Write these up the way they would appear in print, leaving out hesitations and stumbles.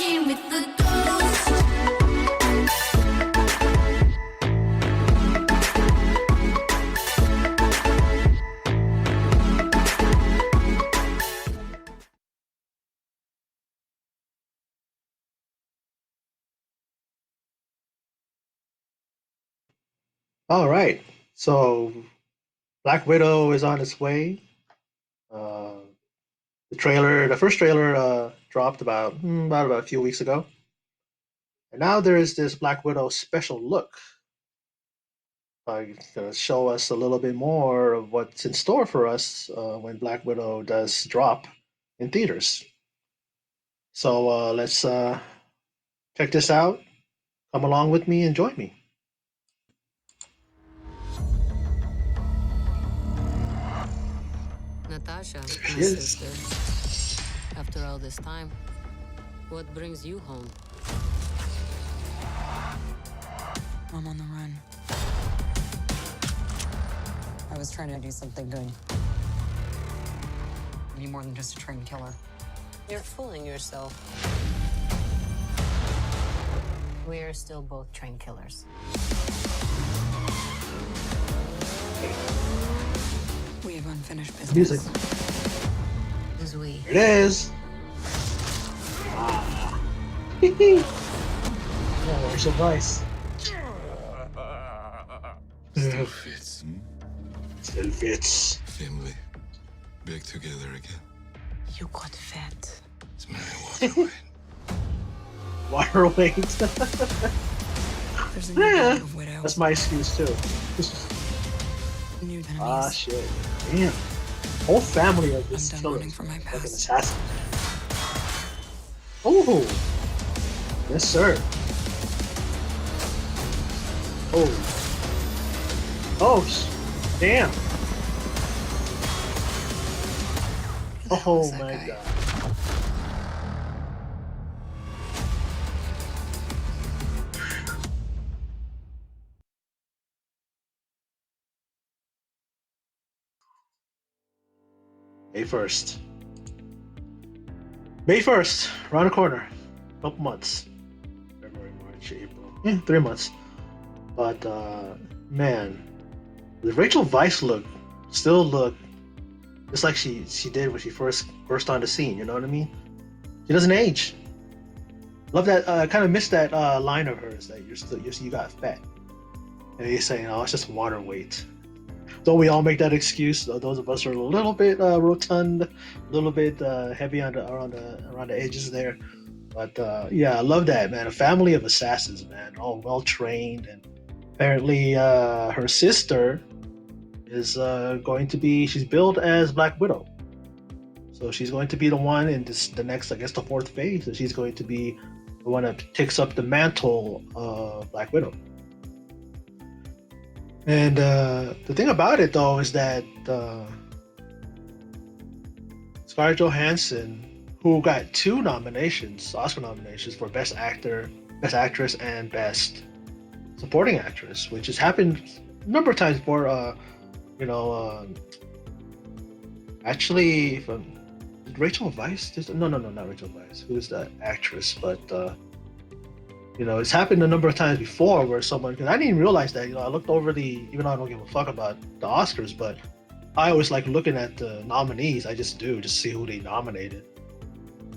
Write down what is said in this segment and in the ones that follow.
fucking with the ghost. All right. So Black Widow is on its way. Uh, the first trailer, dropped about a few weeks ago, and now there is this Black Widow special look. Going to show us a little bit more of what's in store for us when Black Widow does drop in theaters. So let's check this out. Come along with me and join me. Natasha, There my she is. sister. After all this time, what brings you home? I'm on the run. I was trying to do something good. I need more than just a trained killer. You're fooling yourself. We're still both trained killers. We have unfinished business. Music. As we. Here it is. Ah. Oh, where's your voice? Still fits, hmm? Still fits. Family. Back together again. You got fat. It's my water weight. Water weight. There's a new Yeah, wave of widow. that's my excuse too. New enemies. Ah, shit. Damn. Whole family of this I'm done killer. running from my Like an past. assassin. Oh. Yes, sir. Oh. Oh, damn. Who the hell Oh is that my guy? god. May 1st. May 1st, around the corner. Couple months. February, March, April. Yeah, 3 months. But man, the Rachel Weisz look still look just like she did when she first burst on the scene, you know what I mean? She doesn't age. Love that. I kind of missed that line of hers that you got fat, and he's saying, "Oh, it's just water weight." Don't we all make that excuse? Those of us who are a little bit rotund, a little bit heavy around the edges there. But yeah, I love that, man. A family of assassins, man, all well trained, and apparently her sister is going to be. She's billed as Black Widow, so she's going to be the one in the next, I guess, the fourth phase. So she's going to be the one that takes up the mantle of Black Widow. And the thing about it, though, is that Scarlett Johansson, who got two nominations, Oscar nominations for Best Actor, Best Actress, and Best Supporting Actress, which has happened a number of times before. You know, actually, from Rachel Weisz. No, not Rachel Weisz. Who is that actress? But you know, it's happened a number of times before where someone. Because I didn't even realize that. You know, I looked over even though I don't give a fuck about the Oscars, but I always like looking at the nominees. I just do, just see who they nominated.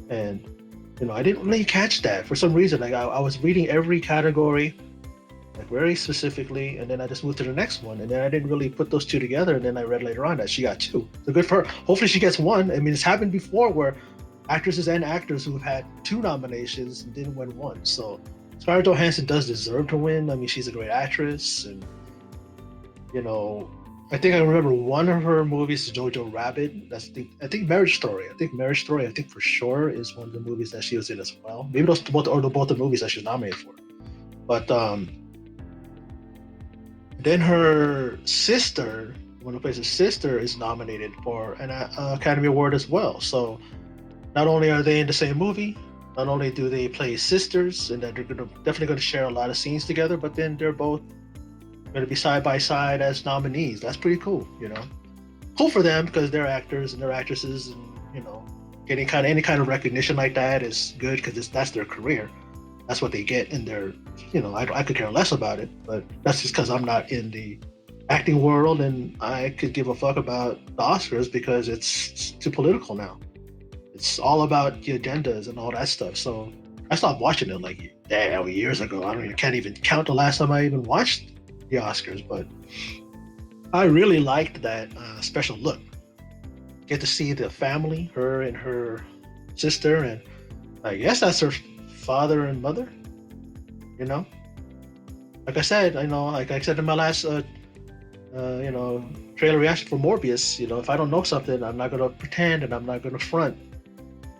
And you know, I didn't really catch that for some reason. Like I was reading every category, like very specifically, and then I just moved to the next one, and then I didn't really put those two together, and then I read later on that she got two. So good for her. Hopefully she gets one. I mean, it's happened before where actresses and actors who've had two nominations and didn't win one. So Scarlett Johansson does deserve to win. I mean, she's a great actress, and you know, I think I remember one of her movies is Jojo Rabbit. I think Marriage Story. I think Marriage Story. I think for sure is one of the movies that she was in as well. Maybe those both the movies that she's nominated for. But then her sister, one who plays her sister, is nominated for an Academy Award as well. So not only are they in the same movie, not only do they play sisters, and that they're definitely going to share a lot of scenes together, but then they're both going to be side by side as nominees. That's pretty cool, you know. Cool for them because they're actors and they're actresses, and you know, getting any kind of recognition like that is good because that's their career. That's what they get in their, I could care less about it, but that's just because I'm not in the acting world and I could give a fuck about the Oscars because it's too political now. It's all about the agendas and all that stuff. So I stopped watching it like years ago. Can't even count the last time I even watched the Oscars, but I really liked that special look. Get to see the family, her and her sister, and I guess that's her father and mother. You know, like I said, like I said in my last, trailer reaction for Morbius. If I don't know something, I'm not gonna pretend and I'm not gonna front.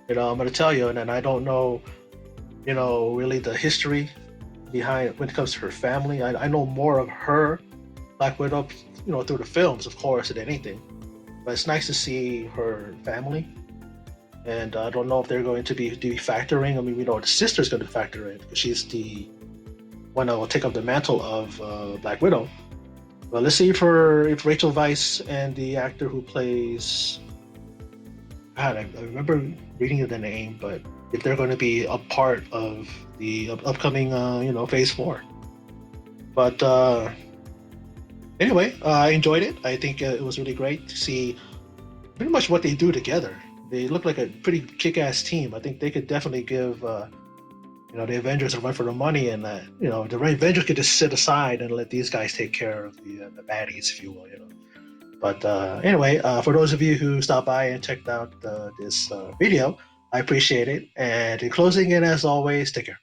I'm gonna tell you, and then I don't know, really the history behind when it comes to her family. I know more of her, Black Widow, through the films, of course, than anything. But it's nice to see her family. And I don't know if they're going to be factoring. I mean, we know the sister's going to factor in because she's the one that will take up the mantle of Black Widow. But let's see if Rachel Weisz and the actor who plays, God, I remember reading the name, but if they're going to be a part of the upcoming, Phase 4. But anyway, I enjoyed it. I think it was really great to see pretty much what they do together. They look like a pretty kick-ass team. I think they could definitely give, the Avengers a run for the money, and the Avengers could just sit aside and let these guys take care of the baddies, if you will. But anyway, for those of you who stopped by and checked out this video, I appreciate it. And in closing, and as always, take care.